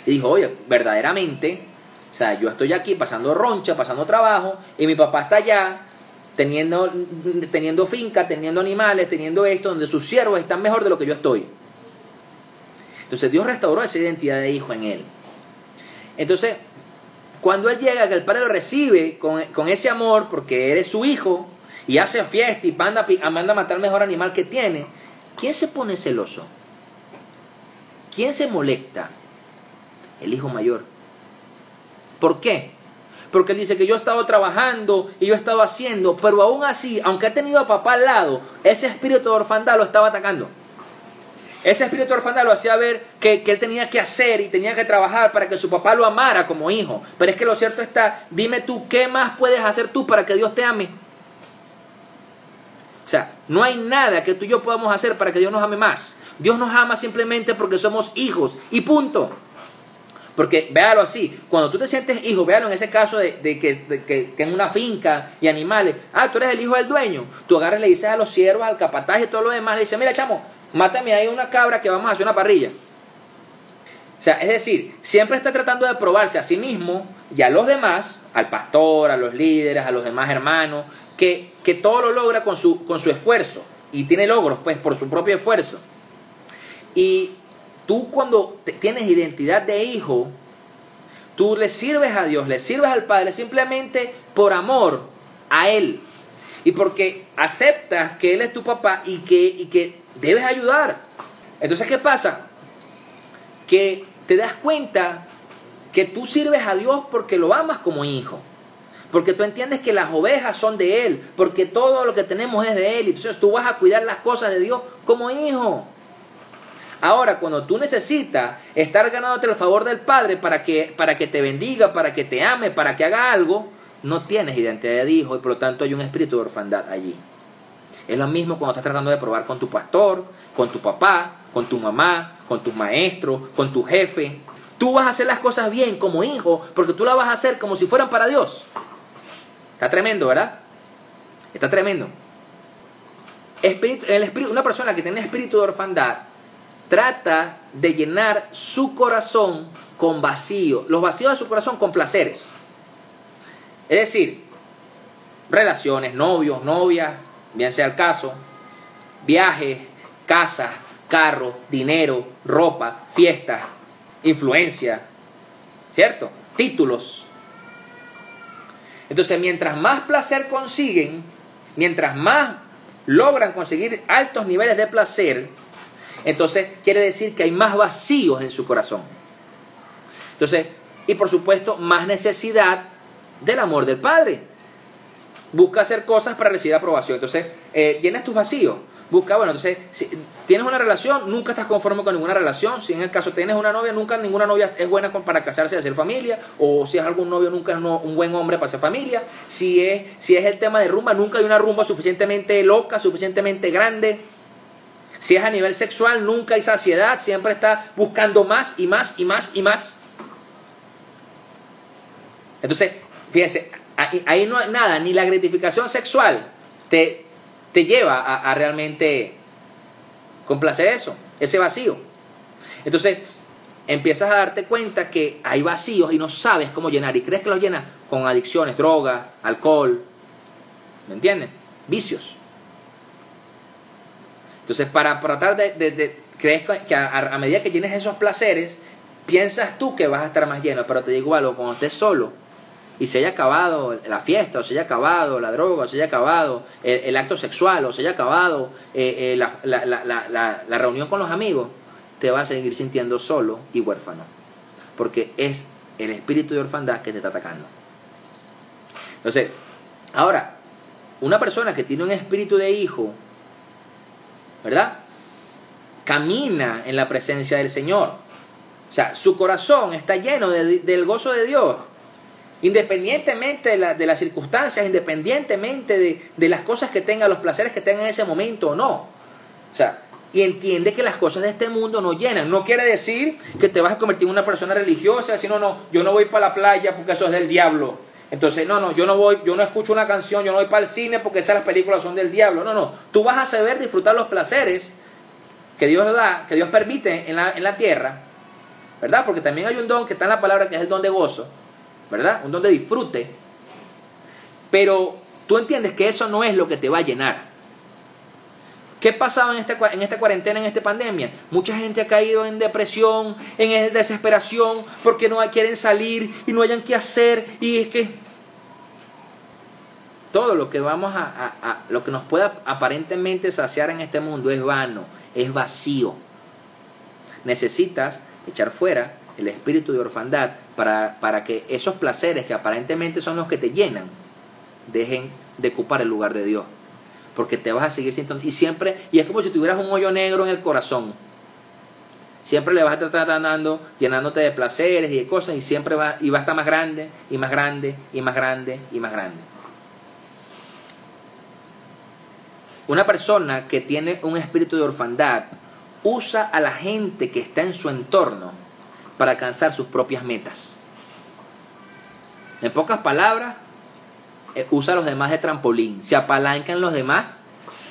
Y dijo, oye, verdaderamente, o sea, yo estoy aquí pasando roncha, pasando trabajo, y mi papá está allá, teniendo finca, teniendo animales, teniendo esto, donde sus siervos están mejor de lo que yo estoy. Entonces Dios restauró esa identidad de hijo en él. Entonces, cuando él llega, que el padre lo recibe con ese amor, porque eres su hijo, y hace fiesta y manda a matar el mejor animal que tiene, ¿quién se pone celoso? ¿Quién se molesta? El hijo mayor. ¿Por qué? Porque él dice que yo he estado trabajando y yo he estado haciendo, pero aún así, aunque ha tenido a papá al lado, ese espíritu de orfandad lo estaba atacando. Ese espíritu de orfandad lo hacía ver que él tenía que hacer y tenía que trabajar para que su papá lo amara como hijo. Pero es que lo cierto está, dime tú, ¿qué más puedes hacer tú para que Dios te ame? O sea, no hay nada que tú y yo podamos hacer para que Dios nos ame más. Dios nos ama simplemente porque somos hijos y punto. Porque véalo así, cuando tú te sientes hijo, véalo en ese caso de que en una finca y animales, tú eres el hijo del dueño, tú agarras y le dices a los siervos, al capataz y todo lo demás, le dices, mira chamo, mátame ahí una cabra que vamos a hacer una parrilla. O sea, es decir, siempre está tratando de probarse a sí mismo y a los demás, al pastor, a los líderes, a los demás hermanos, que todo lo logra con su esfuerzo y tiene logros pues por su propio esfuerzo. Y tú cuando tienes identidad de hijo, tú le sirves a Dios, le sirves al Padre simplemente por amor a Él. Y porque aceptas que Él es tu papá y que debes ayudar. Entonces, ¿qué pasa? Que te das cuenta que tú sirves a Dios porque lo amas como hijo. Porque tú entiendes que las ovejas son de Él. Porque todo lo que tenemos es de Él. Entonces tú vas a cuidar las cosas de Dios como hijo. Ahora, cuando tú necesitas estar ganándote el favor del Padre para que te bendiga, para que te ame, para que haga algo, no tienes identidad de hijo y por lo tanto hay un espíritu de orfandad allí. Es lo mismo cuando estás tratando de probar con tu pastor, con tu papá, con tu mamá, con tus maestros, con tu jefe. Tú vas a hacer las cosas bien como hijo porque tú las vas a hacer como si fueran para Dios. Está tremendo, ¿verdad? Está tremendo. Una persona que tiene espíritu de orfandad trata de llenar su corazón con vacío, los vacíos de su corazón con placeres. Es decir, relaciones, novios, novias, bien sea el caso, viajes, casas, carros, dinero, ropa, fiestas, influencia, ¿cierto? Títulos. Entonces, mientras más placer consiguen, mientras más logran conseguir altos niveles de placer, entonces quiere decir que hay más vacíos en su corazón. Entonces, y por supuesto, más necesidad del amor del Padre. Busca hacer cosas para recibir aprobación. Entonces, llenas tus vacíos. Busca, bueno, entonces, si tienes una relación, nunca estás conforme con ninguna relación. Si en el caso tienes una novia, nunca ninguna novia es buena para casarse y hacer familia. O si es algún novio, nunca es un buen hombre para hacer familia. Si es el tema de rumba, nunca hay una rumba suficientemente loca, suficientemente grande. Si es a nivel sexual, nunca hay saciedad, siempre está buscando más y más y más y más. Entonces, fíjense, ahí no hay nada, ni la gratificación sexual te lleva a realmente complacer eso, ese vacío. Entonces, empiezas a darte cuenta que hay vacíos y no sabes cómo llenar. Y crees que los llenas con adicciones, drogas, alcohol. ¿Me entiendes? Vicios. Entonces, para tratar crees que a medida que tienes esos placeres, piensas tú que vas a estar más lleno. Pero te digo algo, cuando estés solo y se haya acabado la fiesta, o se haya acabado la droga, o se haya acabado el acto sexual, o se haya acabado la reunión con los amigos, te vas a seguir sintiendo solo y huérfano. Porque es el espíritu de orfandad que te está atacando. Entonces, ahora, una persona que tiene un espíritu de hijo, ¿verdad?, camina en la presencia del Señor. O sea, su corazón está lleno del gozo de Dios. Independientemente de las circunstancias, independientemente de las cosas que tenga, los placeres que tenga en ese momento o no. O sea, y entiende que las cosas de este mundo no llenan. No quiere decir que te vas a convertir en una persona religiosa, decir, no, yo no voy para la playa porque eso es del diablo. Entonces, yo no escucho una canción, yo no voy para el cine porque esas películas son del diablo. No, tú vas a saber disfrutar los placeres que Dios da, que Dios permite en la tierra, ¿verdad? Porque también hay un don que está en la palabra, que es el don de gozo, ¿verdad? Un don de disfrute. Pero tú entiendes que eso no es lo que te va a llenar. ¿Qué pasaba en esta cuarentena, en esta pandemia? Mucha gente ha caído en depresión, en desesperación, porque no quieren salir y no hayan qué hacer. Y es que todo lo que lo que nos pueda aparentemente saciar en este mundo es vano, es vacío. Necesitas echar fuera el espíritu de orfandad para que esos placeres que aparentemente son los que te llenan dejen de ocupar el lugar de Dios. Porque te vas a seguir sintiendo, y es como si tuvieras un hoyo negro en el corazón. Siempre le vas a estar tratando, llenándote de placeres y de cosas, y siempre va a estar más grande, y más grande, y más grande, y más grande. Una persona que tiene un espíritu de orfandad usa a la gente que está en su entorno para alcanzar sus propias metas. En pocas palabras, usa a los demás de trampolín, se apalancan los demás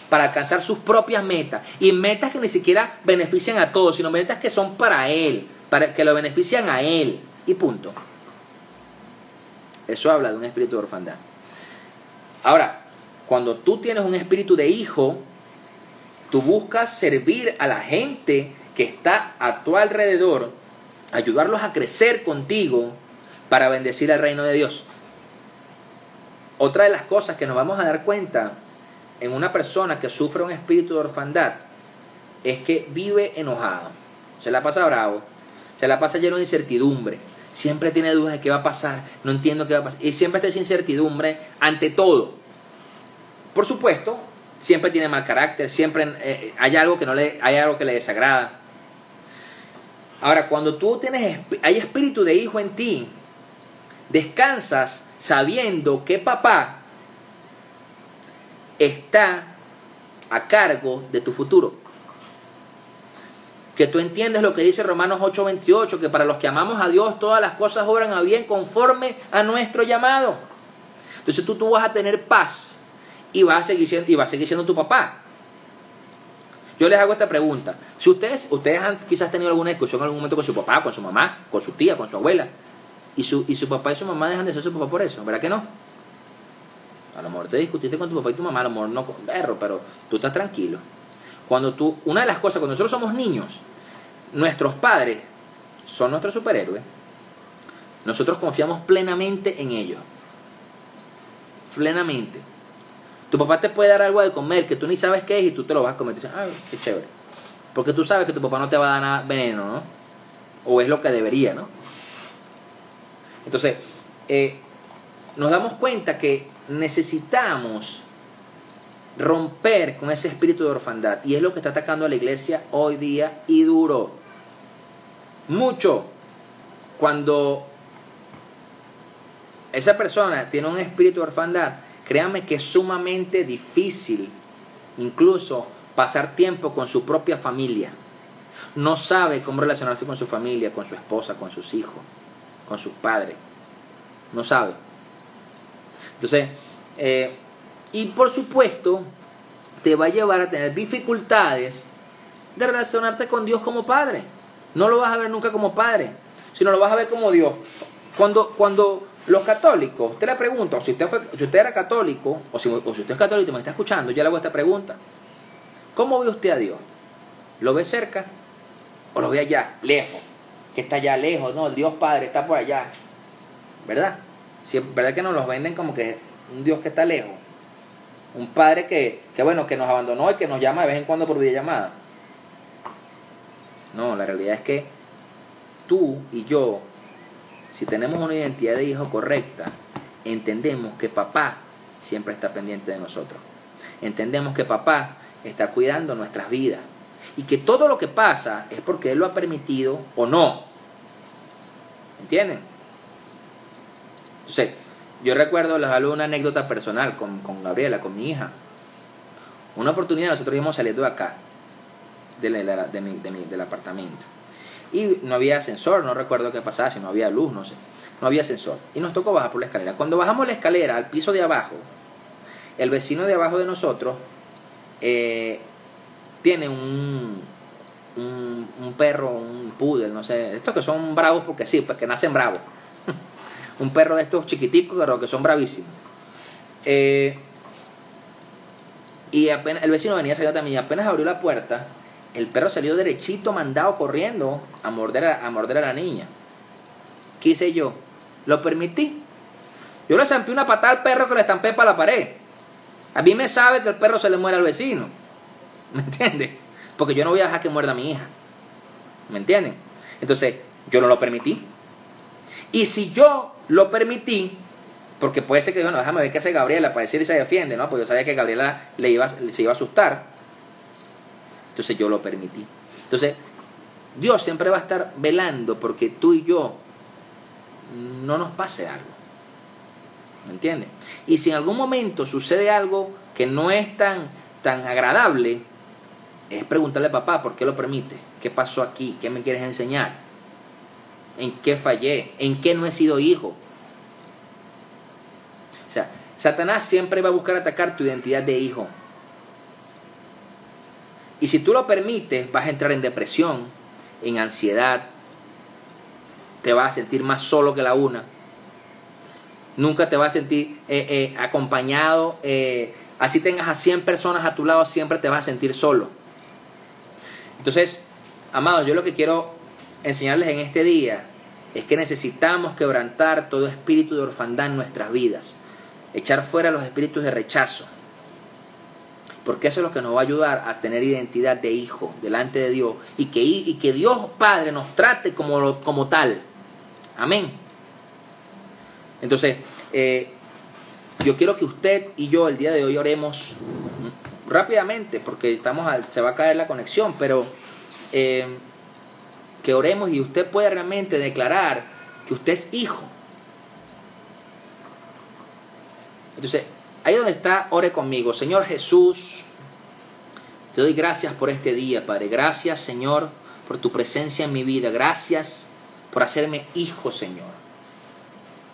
para alcanzar sus propias metas, y metas que ni siquiera benefician a todos, sino metas que son para él, para que lo benefician a él, y punto. Eso habla de un espíritu de orfandad. Ahora, cuando tú tienes un espíritu de hijo, tú buscas servir a la gente que está a tu alrededor, ayudarlos a crecer contigo para bendecir el reino de Dios. Otra de las cosas que nos vamos a dar cuenta en una persona que sufre un espíritu de orfandad es que vive enojado, se la pasa bravo, se la pasa lleno de incertidumbre, siempre tiene dudas de qué va a pasar, no entiendo qué va a pasar, y siempre está esa incertidumbre ante todo. Por supuesto, siempre tiene mal carácter, siempre hay algo que le desagrada. Ahora, cuando tú hay espíritu de hijo en ti, descansas sabiendo que papá está a cargo de tu futuro. Que tú entiendes lo que dice Romanos 8:28, que para los que amamos a Dios todas las cosas obran a bien conforme a nuestro llamado. Entonces tú vas a tener paz y vas a seguir siendo tu papá. Yo les hago esta pregunta. Si ustedes han quizás tenido alguna discusión en algún momento con su papá, con su mamá, con su tía, con su abuela, y su papá y su mamá dejan de ser su papá por eso, ¿verdad que no? A lo mejor te discutiste con tu papá y tu mamá, a lo mejor no con perro, pero tú estás tranquilo. Una de las cosas, cuando nosotros somos niños, nuestros padres son nuestros superhéroes. Nosotros confiamos plenamente en ellos. Plenamente. Tu papá te puede dar algo de comer que tú ni sabes qué es y tú te lo vas a comer. Y dices, ay, qué chévere. Porque tú sabes que tu papá no te va a dar nada veneno, ¿no? O es lo que debería, ¿no? Entonces, nos damos cuenta que necesitamos romper con ese espíritu de orfandad. Y es lo que está atacando a la iglesia hoy día, y duro. Mucho. Cuando esa persona tiene un espíritu de orfandad, créanme que es sumamente difícil incluso pasar tiempo con su propia familia. No sabe cómo relacionarse con su familia, con su esposa, con sus hijos, con sus padres. No sabe. Entonces, y por supuesto, te va a llevar a tener dificultades de relacionarte con Dios como padre. no lo vas a ver nunca como padre, sino lo vas a ver como Dios. Cuando los católicos, usted le pregunta, si usted era católico, o si usted es católico y me está escuchando, yo le hago esta pregunta. ¿Cómo ve usted a Dios? ¿Lo ve cerca o lo ve allá, lejos? Que está allá lejos, no, el Dios Padre está por allá, ¿verdad? Si es verdad que nos los venden como que un Dios que está lejos, un Padre que bueno, que nos abandonó y que nos llama de vez en cuando por videollamada. No, la realidad es que tú y yo, si tenemos una identidad de hijo correcta, entendemos que papá siempre está pendiente de nosotros. Entendemos que papá está cuidando nuestras vidas. Y que todo lo que pasa es porque Él lo ha permitido o no. ¿Entienden? Entonces, yo recuerdo, les hablo de una anécdota personal con Gabriela, con mi hija. Una oportunidad nosotros íbamos saliendo de acá, del apartamento. Y no había ascensor, no recuerdo qué pasaba, si no había luz, no sé. No había ascensor. Y nos tocó bajar por la escalera. Cuando bajamos la escalera al piso de abajo, el vecino de abajo de nosotros tiene un perro, un poodle, no sé, estos que son bravos porque sí, porque nacen bravos. Un perro de estos chiquiticos, pero que son bravísimos. Y apenas el vecino venía saliendo también, y apenas abrió la puerta, el perro salió derechito, mandado corriendo a morder a la niña. ¿Qué hice yo? Lo permití. Yo le zampé una patada al perro que le estampé para la pared. A mí me sabe que el perro se le muere al vecino. ¿Me entiendes? Porque yo no voy a dejar que muerda a mi hija. ¿Me entienden? Entonces, yo no lo permití. Y si yo lo permití, porque puede ser que, bueno, déjame ver qué hace Gabriela para decir si se defiende, ¿no? Porque yo sabía que Gabriela se iba a asustar. Entonces yo lo permití. Entonces, Dios siempre va a estar velando porque tú y yo no nos pase algo. ¿Me entiendes? Y si en algún momento sucede algo que no es tan agradable, es preguntarle a papá, ¿por qué lo permite? ¿Qué pasó aquí? ¿Qué me quieres enseñar? ¿En qué fallé? ¿En qué no he sido hijo? O sea, Satanás siempre va a buscar atacar tu identidad de hijo. Y si tú lo permites, vas a entrar en depresión, en ansiedad, te vas a sentir más solo que la una. Nunca te vas a sentir acompañado. Así tengas a 100 personas a tu lado, siempre te vas a sentir solo. Entonces, amados, yo lo que quiero enseñarles en este día es que necesitamos quebrantar todo espíritu de orfandad en nuestras vidas. Echar fuera los espíritus de rechazo. Porque eso es lo que nos va a ayudar a tener identidad de hijo delante de Dios. Y que Dios Padre nos trate como tal. Amén. Entonces, yo quiero que usted y yo el día de hoy oremos rápidamente, porque se va a caer la conexión, pero que oremos y usted pueda realmente declarar que usted es hijo. Entonces, ahí donde está, ore conmigo. Señor Jesús, te doy gracias por este día, Padre. Gracias, Señor, por tu presencia en mi vida. Gracias por hacerme hijo, Señor.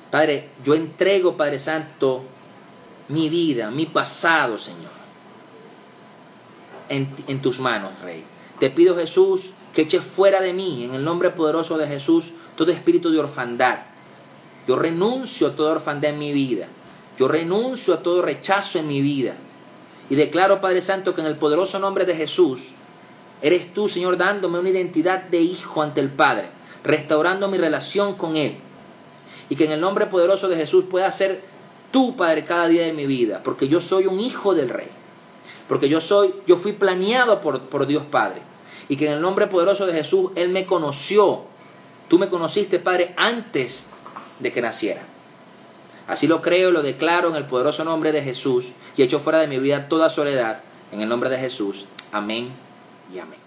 Padre, yo entrego, Padre Santo, mi vida, mi pasado, Señor, en tus manos, Rey. Te pido, Jesús, que eches fuera de mí, en el nombre poderoso de Jesús, todo espíritu de orfandad. Yo renuncio a toda orfandad en mi vida. Yo renuncio a todo rechazo en mi vida. Y declaro, Padre Santo, que en el poderoso nombre de Jesús, eres tú, Señor, dándome una identidad de hijo ante el Padre, restaurando mi relación con Él. Y que en el nombre poderoso de Jesús pueda ser tú, Padre, cada día de mi vida. Porque yo soy un hijo del Rey. Porque yo fui planeado por Dios Padre. Y que en el nombre poderoso de Jesús, Él me conoció. Tú me conociste, Padre, antes de que naciera. Así lo creo, lo declaro en el poderoso nombre de Jesús. Y echo fuera de mi vida toda soledad. En el nombre de Jesús. Amén y amén.